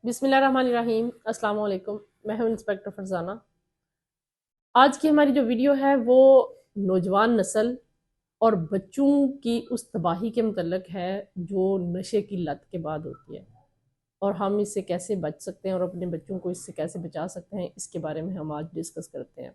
بسم اللہ الرحمن الرحیم۔ السلام علیکم، میں ہوں انسپیکٹر فرزانہ۔ آج کی ہماری جو ویڈیو ہے وہ نوجوان نسل اور بچوں کی اس تباہی کے متعلق ہے جو نشے کی لت کے بعد ہوتی ہے، اور ہم اس سے کیسے بچ سکتے ہیں اور اپنے بچوں کو اس سے کیسے بچا سکتے ہیں، اس کے بارے میں ہم آج ڈسکس کرتے ہیں۔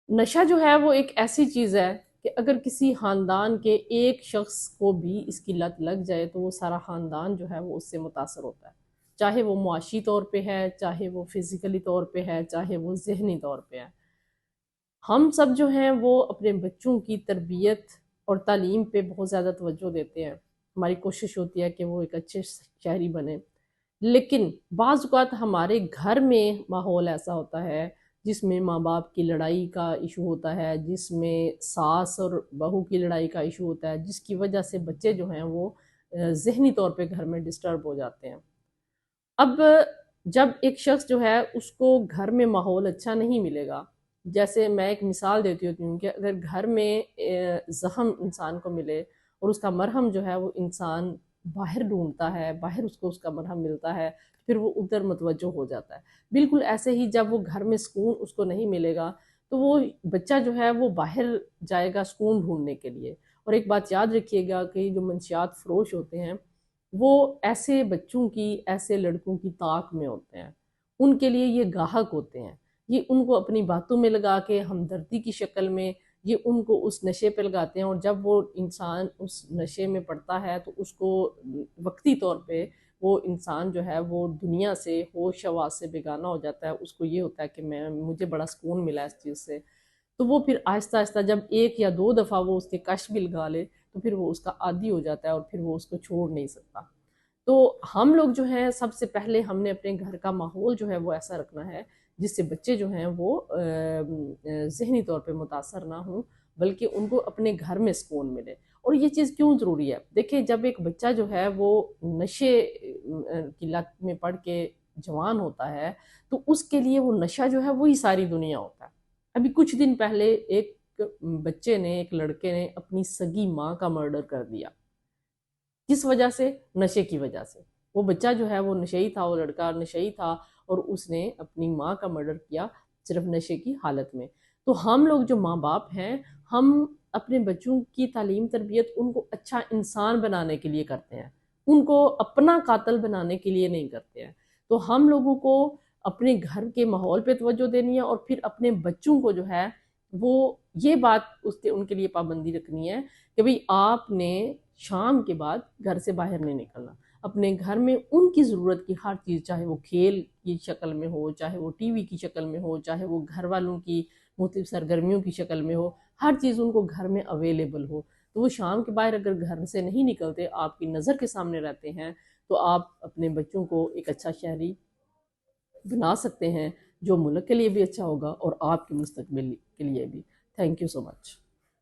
نشہ جو ہے وہ ایک ایسی چیز ہے کہ اگر کسی خاندان کے ایک شخص کو بھی اس کی لت لگ جائے تو وہ سارا خاندان جو ہے وہ اس سے متاثر ہوتا ہے، چاہے وہ معاشی طور پہ ہے، چاہے وہ فزیکلی طور پہ ہے، چاہے وہ ذہنی طور پہ ہے۔ ہم سب جو ہیں وہ اپنے بچوں کی تربیت اور تعلیم پہ بہت زیادہ توجہ دیتے ہیں، ہماری کوشش ہوتی ہے کہ وہ ایک اچھے شہری بنے، لیکن بعض اوقات ہمارے گھر میں ماحول ایسا ہوتا ہے جس میں ماں باپ کی لڑائی کا ایشو ہوتا ہے، جس میں ساس اور بہو کی لڑائی کا ایشو ہوتا ہے، جس کی وجہ سے بچے جو ہیں وہ ذہنی طور پہ گھر میں ڈسٹرب ہو جاتے ہیں۔ اب جب ایک شخص جو ہے اس کو گھر میں ماحول اچھا نہیں ملے گا، جیسے میں ایک مثال دیتی ہوتی ہوں کہ اگر گھر میں زخم انسان کو ملے اور اس کا مرہم جو ہے وہ انسان باہر ڈھونڈتا ہے، باہر اس کو اس کا مرہم ملتا ہے، پھر وہ ادھر متوجہ ہو جاتا ہے۔ بالکل ایسے ہی جب وہ گھر میں سکون اس کو نہیں ملے گا تو وہ بچہ جو ہے وہ باہر جائے گا سکون ڈھونڈنے کے لیے۔ اور ایک بات یاد رکھیے گا کہ جو منشیات فروش ہوتے ہیں وہ ایسے بچوں کی، ایسے لڑکوں کی طاق میں ہوتے ہیں، ان کے لیے یہ گاہک ہوتے ہیں، یہ ان کو اپنی باتوں میں لگا کے ہمدردی کی شکل میں یہ ان کو اس نشے پہ لگاتے ہیں، اور جب وہ انسان اس نشے میں پڑتا ہے تو اس کو وقتی طور پہ وہ انسان جو ہے وہ دنیا سے، ہوش حواس سے بیگانہ ہو جاتا ہے۔ اس کو یہ ہوتا ہے کہ مجھے بڑا سکون ملا اس چیز سے، تو وہ پھر آہستہ آہستہ جب ایک یا دو دفعہ وہ اس کے کش بھی لگا لے تو پھر وہ اس کا عادی ہو جاتا ہے اور پھر وہ اس کو چھوڑ نہیں سکتا۔ تو ہم لوگ جو ہیں سب سے پہلے ہم نے اپنے گھر کا ماحول جو ہے وہ ایسا رکھنا ہے جس سے بچے جو ہیں وہ ذہنی طور پہ متاثر نہ ہوں، بلکہ ان کو اپنے گھر میں سکون ملے۔ اور یہ چیز کیوں ضروری ہے؟ دیکھیں، جب ایک بچہ جو ہے وہ نشے کی لت میں پڑ کے جوان ہوتا ہے تو اس کے لیے وہ نشہ جو ہے وہی ساری دنیا ہوتا ہے۔ ابھی کچھ دن پہلے ایک بچے نے، ایک لڑکے نے اپنی سگی ماں کا مرڈر کر دیا۔ کس وجہ سے؟ نشے کی وجہ سے۔ وہ بچہ جو ہے وہ نشئی تھا، وہ لڑکا نشئی تھا، اور اس نے اپنی ماں کا مرڈر کیا صرف نشے کی حالت میں۔ تو ہم لوگ جو ماں باپ ہیں، ہم اپنے بچوں کی تعلیم تربیت ان کو اچھا انسان بنانے کے لیے کرتے ہیں، ان کو اپنا قاتل بنانے کے لیے نہیں کرتے ہیں۔ تو ہم لوگوں کو اپنے گھر کے ماحول پہ توجہ دینی ہے، اور پھر اپنے بچوں کو جو ہے وہ یہ بات ان کے لیے پابندی رکھنی ہے کہ بھئی آپ نے شام کے بعد گھر سے باہر نہیں نکلنا۔ اپنے گھر میں ان کی ضرورت کی ہر چیز، چاہے وہ کھیل کی شکل میں ہو، چاہے وہ ٹی وی کی شکل میں ہو، چاہے وہ گھر والوں کی مختلف سرگرمیوں کی شکل میں ہو، ہر چیز ان کو گھر میں اویلیبل ہو۔ تو وہ شام کے باہر اگر گھر سے نہیں نکلتے، آپ کی نظر کے سامنے رہتے ہیں، تو آپ اپنے بچوں کو ایک اچھا شہری بنا سکتے ہیں جو ملک کے لیے بھی اچھا ہوگا اور آپ کے مستقبل کے لیے بھی۔ Thank you so much.